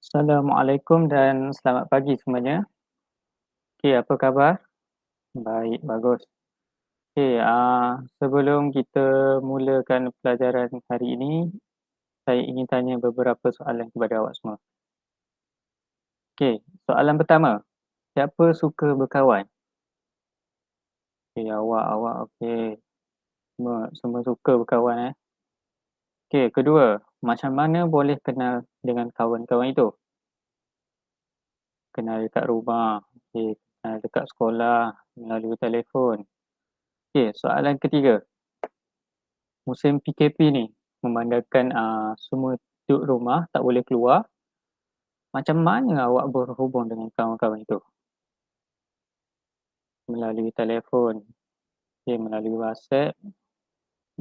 Assalamualaikum dan selamat pagi semuanya. Okey, apa khabar? Baik, bagus. Okey, sebelum kita mulakan pelajaran hari ini, saya ingin tanya beberapa soalan kepada awak semua. Okey, soalan pertama, siapa suka berkawan? Okey, awak okey, semua suka berkawan, eh. Okey, kedua, macam mana boleh kenal dengan kawan-kawan itu? Kenal dekat rumah, okey, kenal dekat sekolah, melalui telefon. Okey, soalan ketiga, musim PKP ni memandangkan, semua duduk rumah tak boleh keluar, macam mana awak berhubung dengan kawan-kawan itu? Melalui telefon, okey, melalui WhatsApp,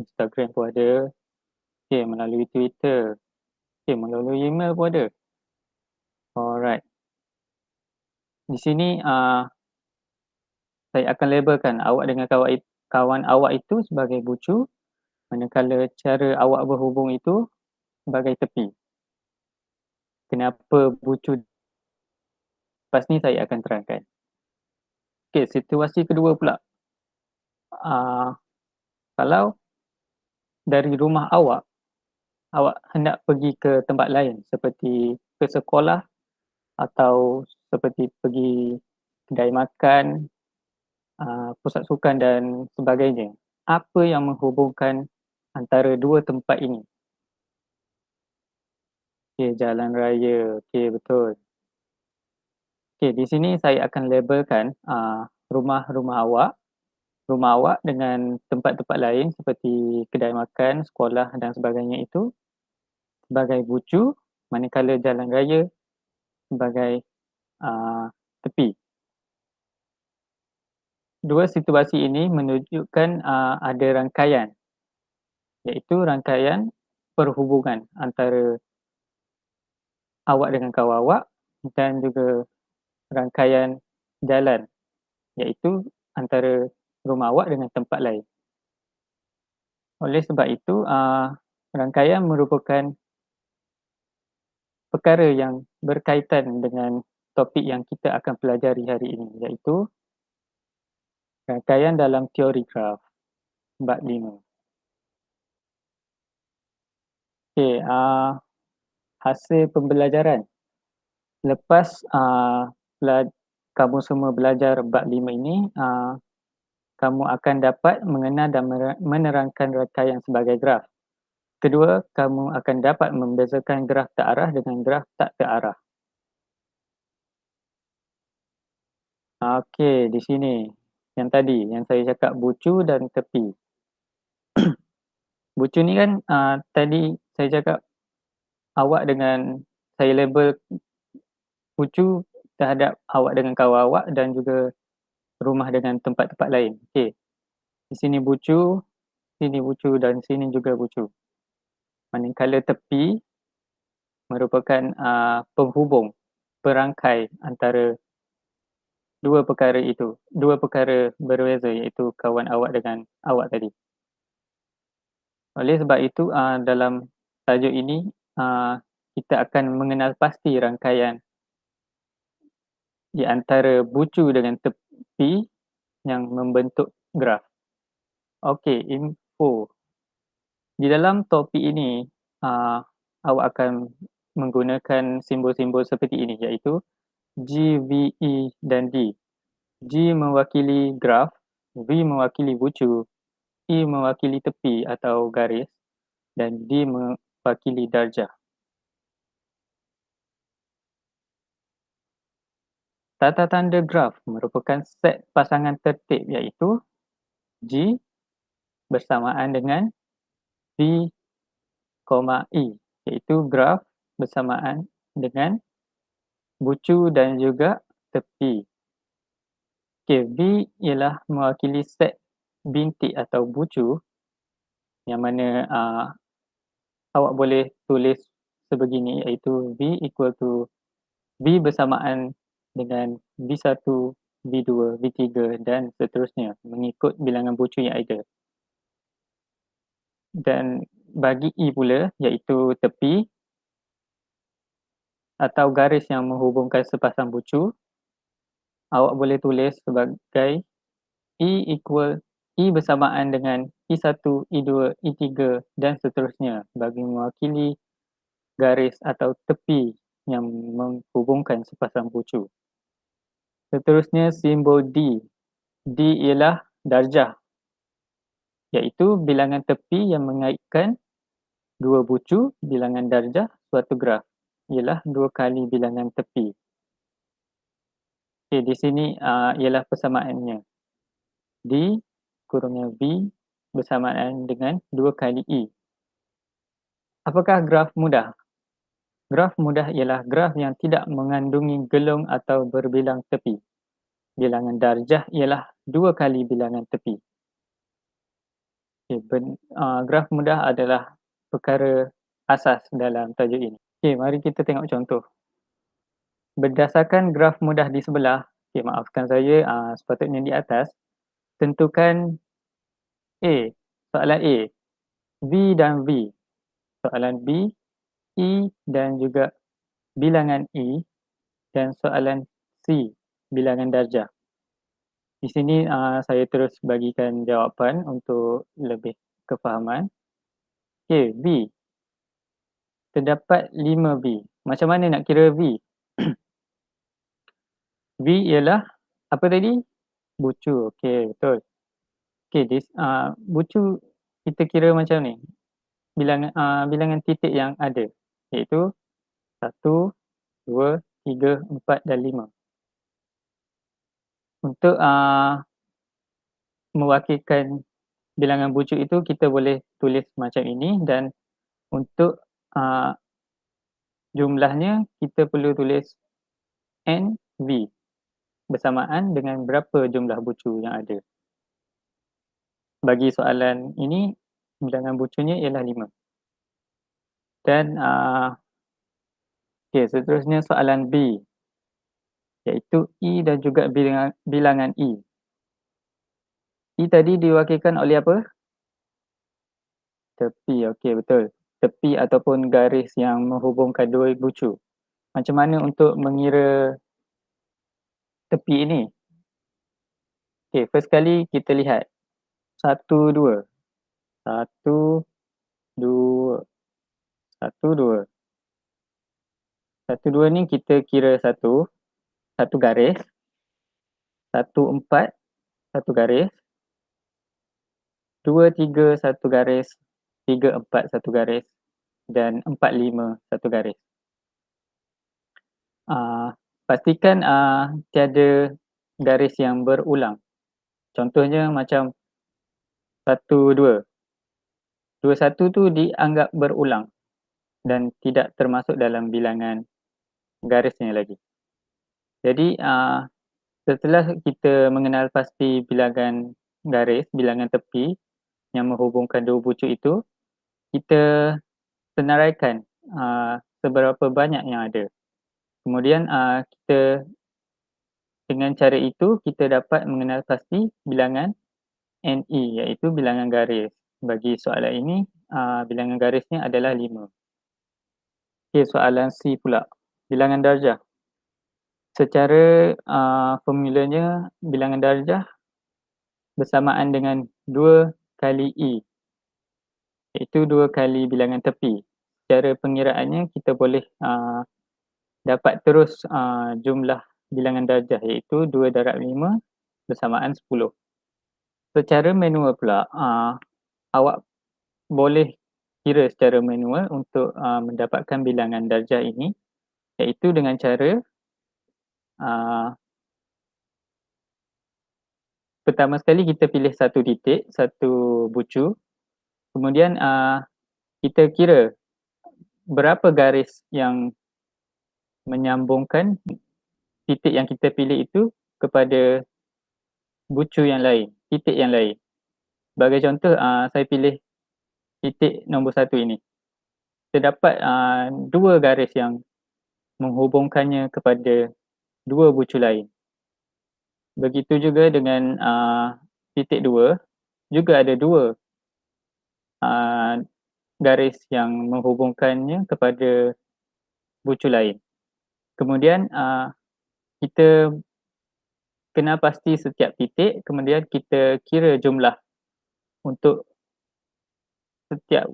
Instagram pun ada, okey, melalui Twitter, okey, melalui email pun ada. Alright, di sini, saya akan labelkan awak dengan kawan awak itu sebagai bucu, manakala cara awak berhubung itu sebagai tepi. Kenapa bucu? Lepas ni saya akan terangkan. Okey, situasi kedua pula. Ah, Kalau dari rumah awak hendak pergi ke tempat lain seperti ke sekolah atau seperti pergi kedai makan, pusat sukan dan sebagainya. Apa yang menghubungkan antara dua tempat ini? Okey, jalan raya. Okey, betul. Okey, di sini saya akan labelkan, rumah awak dengan tempat-tempat lain seperti kedai makan, sekolah dan sebagainya itu sebagai bucu, manakala jalan raya sebagai, tepi. Dua situasi ini menunjukkan, ada rangkaian, iaitu rangkaian perhubungan antara awak dengan kawan awak dan juga rangkaian jalan, iaitu antara rumah awak dengan tempat lain. Oleh sebab itu, rangkaian merupakan perkara yang berkaitan dengan topik yang kita akan pelajari hari ini, iaitu rangkaian dalam teori graf, bab 5. Okey, hasil pembelajaran. Lepas, kamu semua belajar bab 5 ini, kamu akan dapat mengenal dan menerangkan rangkaian sebagai graf. Kedua, kamu akan dapat membezakan graf terarah dengan graf tak terarah. Okey, di sini yang tadi yang saya cakap bucu dan tepi. Bucu ni kan, tadi saya cakap awak dengan saya label bucu terhadap awak dengan kawan awak dan juga rumah dengan tempat-tempat lain. Okey, di sini bucu dan sini juga bucu. Manakala tepi merupakan, penghubung, perangkai antara dua perkara berbeza iaitu kawan awak dengan awak tadi. Oleh sebab itu, dalam tajuk ini, kita akan mengenal pasti rangkaian di antara bucu dengan tepi yang membentuk graf. Okey, info. Di dalam topik ini, awak akan menggunakan simbol-simbol seperti ini iaitu G, V, E dan D. G mewakili graf, V mewakili bucu, E mewakili tepi atau garis dan D mewakili darjah. Tata tanda graf merupakan set pasangan tertib iaitu G bersamaan dengan V, E iaitu graf bersamaan dengan bucu dan juga tepi. Okey, V ialah mewakili set bintik atau bucu yang mana, awak boleh tulis sebegini iaitu V equal to V bersamaan dengan V1, V2, V3 dan seterusnya mengikut bilangan bucu yang ada. Dan bagi E pula iaitu tepi, atau garis yang menghubungkan sepasang bucu, awak boleh tulis sebagai E bersamaan dengan E1, E2, E3 dan seterusnya bagi mewakili garis atau tepi yang menghubungkan sepasang bucu. Seterusnya simbol D. D ialah darjah, iaitu bilangan tepi yang mengaitkan dua bucu. Bilangan darjah suatu graf ialah 2 kali bilangan tepi. Okey, di sini ialah persamaannya. D kurangnya V bersamaan dengan 2 kali E. Apakah graf mudah? Graf mudah ialah graf yang tidak mengandungi gelung atau berbilang tepi. Bilangan darjah ialah 2 kali bilangan tepi. Graf mudah adalah perkara asas dalam tajuk ini. Okey, mari kita tengok contoh. Berdasarkan graf mudah di sebelah, maafkan saya, sepatutnya di atas, tentukan soalan A, V dan V. Soalan B, E dan juga bilangan E, dan soalan C, bilangan darjah. Di sini saya terus bagikan jawapan untuk lebih kefahaman. Okey, V. Terdapat 5 V. Macam mana nak kira V? V ialah apa tadi? Bucu. Okey, betul. Okey, bucu kita kira macam ni. Bilangan titik yang ada, iaitu 1, 2, 3, 4 dan 5. Untuk mewakilkan bilangan bucu itu, kita boleh tulis macam ini, dan untuk jumlahnya kita perlu tulis NV bersamaan dengan berapa jumlah bucu yang ada. Bagi soalan ini, bilangan bucunya ialah 5. Dan seterusnya soalan B, iaitu E dan juga bilangan E. E tadi diwakilkan oleh apa? Tepi. Okey, betul. Tepi ataupun garis yang menghubungkan dua bucu. Macam mana untuk mengira tepi ini? Okey, first kali kita lihat 1, 2. 1, 2. 1, 2. 1, 2 ni kita kira satu garis. 1, 4, satu garis. 2, 3, satu garis. 3, 4, satu garis. Dan 4, 5, satu garis. Pastikan tiada garis yang berulang. Contohnya macam 1, 2. 2, 1 tu dianggap berulang dan tidak termasuk dalam bilangan garisnya lagi. Jadi setelah kita mengenal pasti bilangan garis, bilangan tepi yang menghubungkan dua bucu itu, kita senaraikan seberapa banyak yang ada. Kemudian kita dengan cara itu kita dapat mengenal pasti bilangan NE, iaitu bilangan garis. Bagi soalan ini, bilangan garisnya adalah 5. Okey, soalan C pula, bilangan darjah. Secara formulanya, bilangan darjah bersamaan dengan 2 kali E, iaitu 2 kali bilangan tepi. Secara pengiraannya, kita boleh dapat terus jumlah bilangan darjah, iaitu 2 darab 5 bersamaan 10. Secara manual pula, awak boleh kira secara manual untuk mendapatkan bilangan darjah ini, iaitu dengan cara pertama sekali kita pilih satu titik, satu bucu. Kemudian kita kira berapa garis yang menyambungkan titik yang kita pilih itu kepada bucu yang lain, titik yang lain. Sebagai contoh, saya pilih titik nombor 1 ini. Terdapat 2 garis yang menghubungkannya kepada 2 bucu lain. Begitu juga dengan titik 2, juga ada 2 garis yang menghubungkannya kepada bucu lain. Kemudian kita kena pasti setiap titik, kemudian kita kira jumlah untuk setiap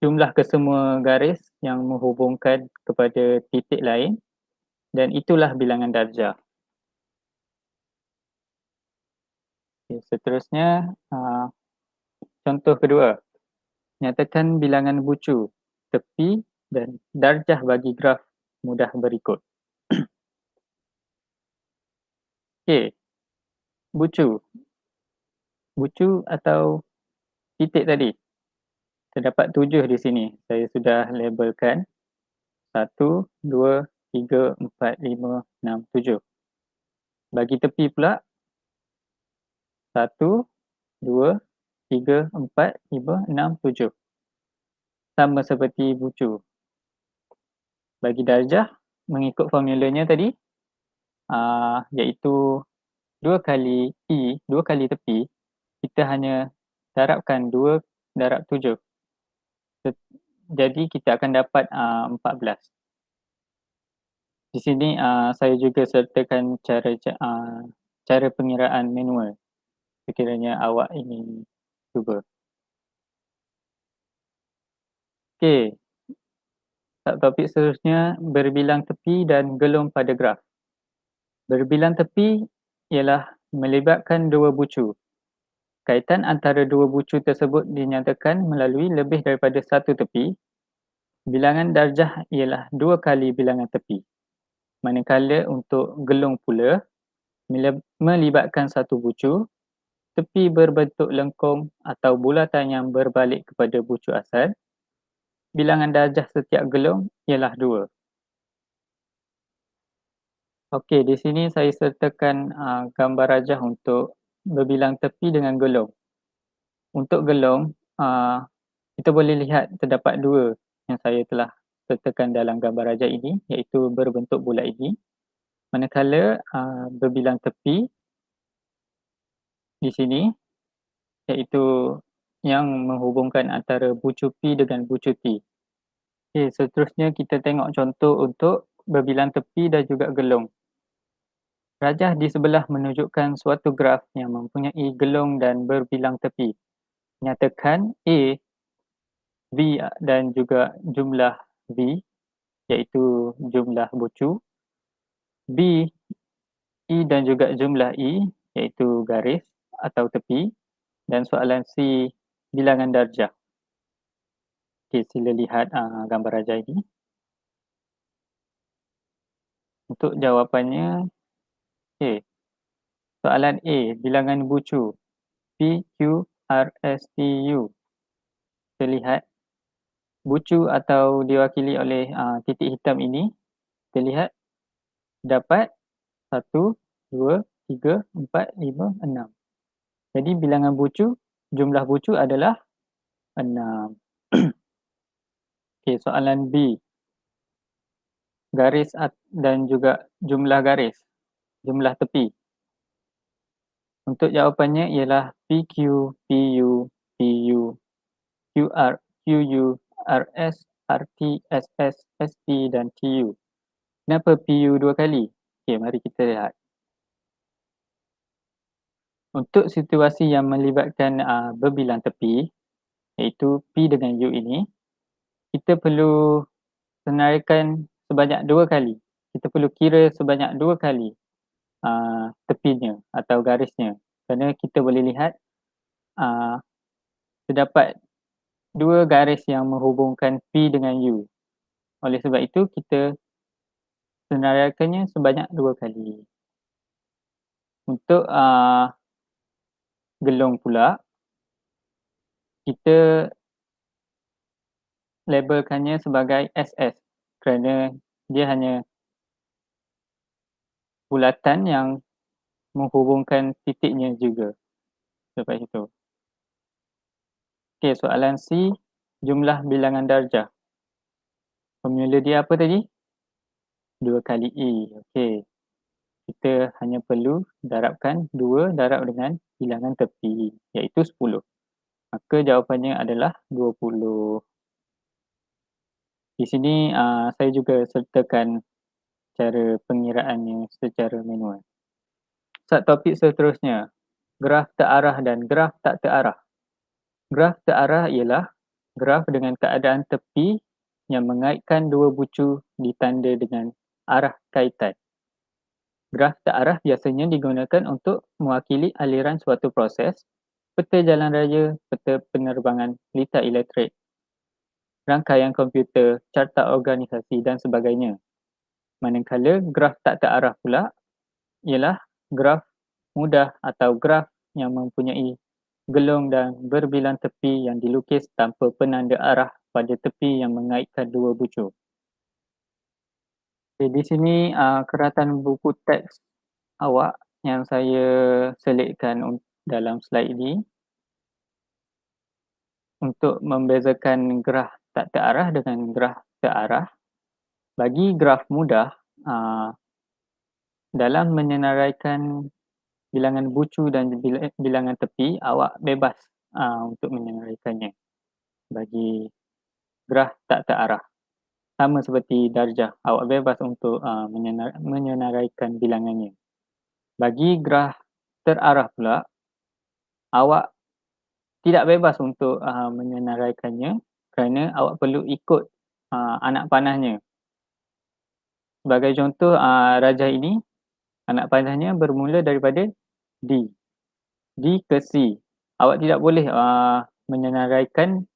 jumlah kesemua garis yang menghubungkan kepada titik lain, dan itulah bilangan darjah. Seterusnya, contoh kedua, nyatakan bilangan bucu, tepi dan darjah bagi graf mudah berikut. Okey, bucu. Bucu atau titik tadi, terdapat 7 di sini. Saya sudah labelkan 1, 2, 3, 4, 5, 6, 7. Bagi tepi pula 1, 2, 3, 4, 5, 6, 7. Sama seperti bucu. Bagi darjah, mengikut formulanya tadi, iaitu 2 kali E, 2 kali tepi, kita hanya darabkan 2 darab 7. Jadi kita akan dapat 14. Di sini saya juga sertakan cara pengiraan manual sekiranya awak ingin cuba. Okey, topik seterusnya berbilang tepi dan gelung pada graf. Berbilang tepi ialah melibatkan dua bucu. Kaitan antara dua bucu tersebut dinyatakan melalui lebih daripada satu tepi. Bilangan darjah ialah 2 kali bilangan tepi. Manakala untuk gelung pula, melibatkan satu bucu, tepi berbentuk lengkung atau bulatan yang berbalik kepada bucu asal. Bilangan darjah setiap gelung ialah 2. Okey, di sini saya sertakan gambar rajah untuk berbilang tepi dengan gelung. Untuk gelung, kita boleh lihat terdapat 2 yang saya telah sertakan dalam gambar rajah ini, iaitu berbentuk bulat ini. Manakala berbilang tepi di sini, iaitu yang menghubungkan antara bucu P dengan bucu T. Okey, seterusnya kita tengok contoh untuk berbilang tepi dan juga gelung. Rajah di sebelah menunjukkan suatu graf yang mempunyai gelung dan berbilang tepi. Nyatakan A, V dan juga jumlah V, iaitu jumlah bucu. B, E dan juga jumlah E, iaitu garis atau tepi. Dan soalan C, bilangan darjah. Okey, sila lihat gambar rajah ini. Untuk jawapannya, okey. Soalan A, bilangan bucu P, Q, R, S, T, U. Kita lihat bucu atau diwakili oleh titik hitam ini, kita lihat dapat 1, 2, 3, 4, 5, 6. Jadi bilangan bucu, jumlah bucu adalah 6. Okey, soalan B, garis dan juga jumlah garis, jumlah tepi. Untuk jawapannya ialah PQ, PU, PU, QR, QU, RS, RT, SS, ST dan TU. Kenapa PU 2 kali? Okey, mari kita lihat. Untuk situasi yang melibatkan berbilang tepi, iaitu P dengan U ini, kita perlu senaraikan sebanyak 2 kali. Kita perlu kira sebanyak 2 kali tepinya atau garisnya. Kerana kita boleh lihat terdapat 2 garis yang menghubungkan P dengan U. Oleh sebab itu, kita senaraikannya sebanyak 2 kali. Untuk gelung pula, kita labelkannya sebagai SS kerana dia hanya bulatan yang menghubungkan titiknya juga. Lepas itu. Okey, soalan C, jumlah bilangan darjah. Formula dia apa tadi? 2 kali E. Okey. Kita hanya perlu darabkan 2 darab dengan bilangan tepi, iaitu 10. Maka jawapannya adalah 20. Di sini saya juga sertakan cara pengiraannya secara manual. Subtopik seterusnya, graf terarah dan graf tak terarah. Graf terarah ialah graf dengan keadaan tepi yang mengaitkan dua bucu ditanda dengan arah kaitan. Graf terarah biasanya digunakan untuk mewakili aliran suatu proses, peta jalan raya, peta penerbangan litar elektrik, rangkaian komputer, carta organisasi dan sebagainya. Manakala graf tak terarah pula ialah graf mudah atau graf yang mempunyai gelung dan berbilang tepi yang dilukis tanpa penanda arah pada tepi yang mengaitkan dua bucu. Okay, di sini keratan buku teks awak yang saya selitkan dalam slide ini untuk membezakan graf tak terarah dengan graf terarah. Bagi graf mudah, dalam menyenaraikan bilangan bucu dan bilangan tepi, awak bebas untuk menyenaraikannya. Bagi graf tak terarah, sama seperti darjah, awak bebas untuk menyenaraikan bilangannya. Bagi graf terarah pula, awak tidak bebas untuk menyenaraikannya kerana awak perlu ikut anak panahnya. Sebagai contoh, rajah ini, anak panahnya bermula daripada D. D ke C. Awak tidak boleh menyenaraikan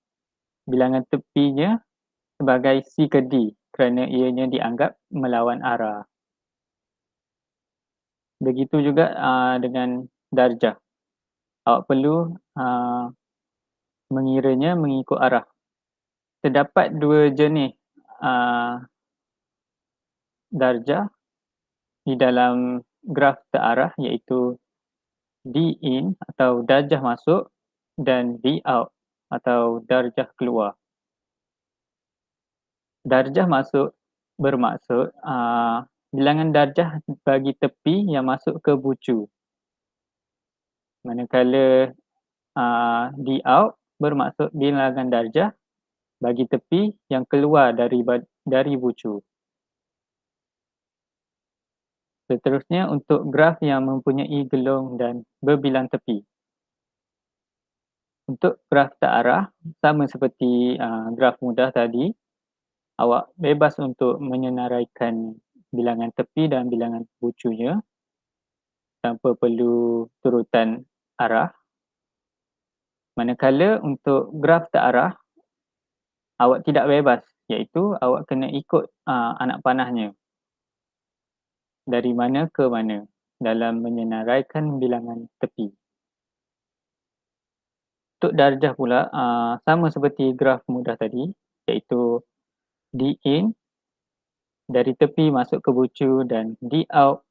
bilangan tepinya sebagai C ke D kerana ianya dianggap melawan arah. Begitu juga dengan darjah. Awak perlu mengiranya mengikut arah. Terdapat dua jenis darjah di dalam graf terarah iaitu D in atau darjah masuk dan D out atau darjah keluar. Darjah masuk bermaksud bilangan darjah bagi tepi yang masuk ke bucu. Manakala D out bermaksud bilangan darjah bagi tepi yang keluar dari bucu. Seterusnya untuk graf yang mempunyai gelung dan berbilang tepi. Untuk graf terarah, sama seperti graf mudah tadi, awak bebas untuk menyenaraikan bilangan tepi dan bilangan bucunya tanpa perlu turutan arah. Manakala untuk graf terarah, awak tidak bebas, iaitu awak kena ikut anak panahnya dari mana ke mana dalam menyenaraikan bilangan tepi. Untuk darjah pula, sama seperti graf mudah tadi, iaitu D in dari tepi masuk ke bucu dan D out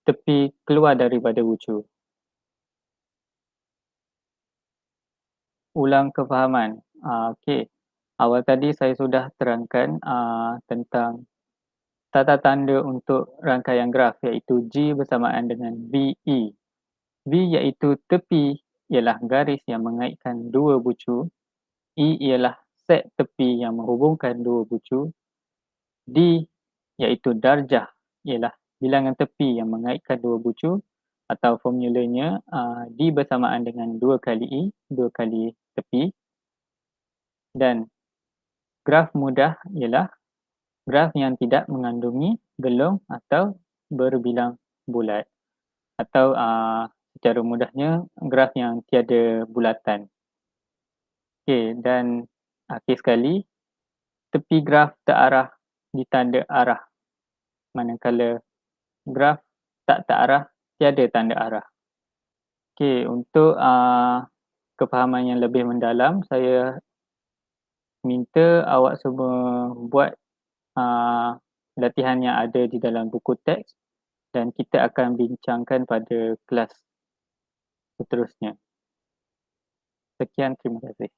tepi keluar daripada bucu. Ulang kefahaman. Okey. Awal tadi saya sudah terangkan tentang tata tanda untuk rangkaian graf iaitu G bersamaan dengan VE. V iaitu tepi ialah garis yang mengaitkan dua bucu. E ialah set tepi yang menghubungkan dua bucu. D iaitu darjah ialah bilangan tepi yang mengaitkan dua bucu atau formulanya D bersamaan dengan 2 kali E, 2 kali tepi. Dan graf mudah ialah graf yang tidak mengandungi gelung atau berbilang bulat atau secara mudahnya graf yang tiada bulatan. Okey, dan akhir sekali, tepi graf terarah ditanda arah manakala graf tak terarah tiada tanda arah. Okey, untuk kefahaman yang lebih mendalam, saya minta awak semua buat latihan yang ada di dalam buku teks dan kita akan bincangkan pada kelas seterusnya. Sekian, terima kasih.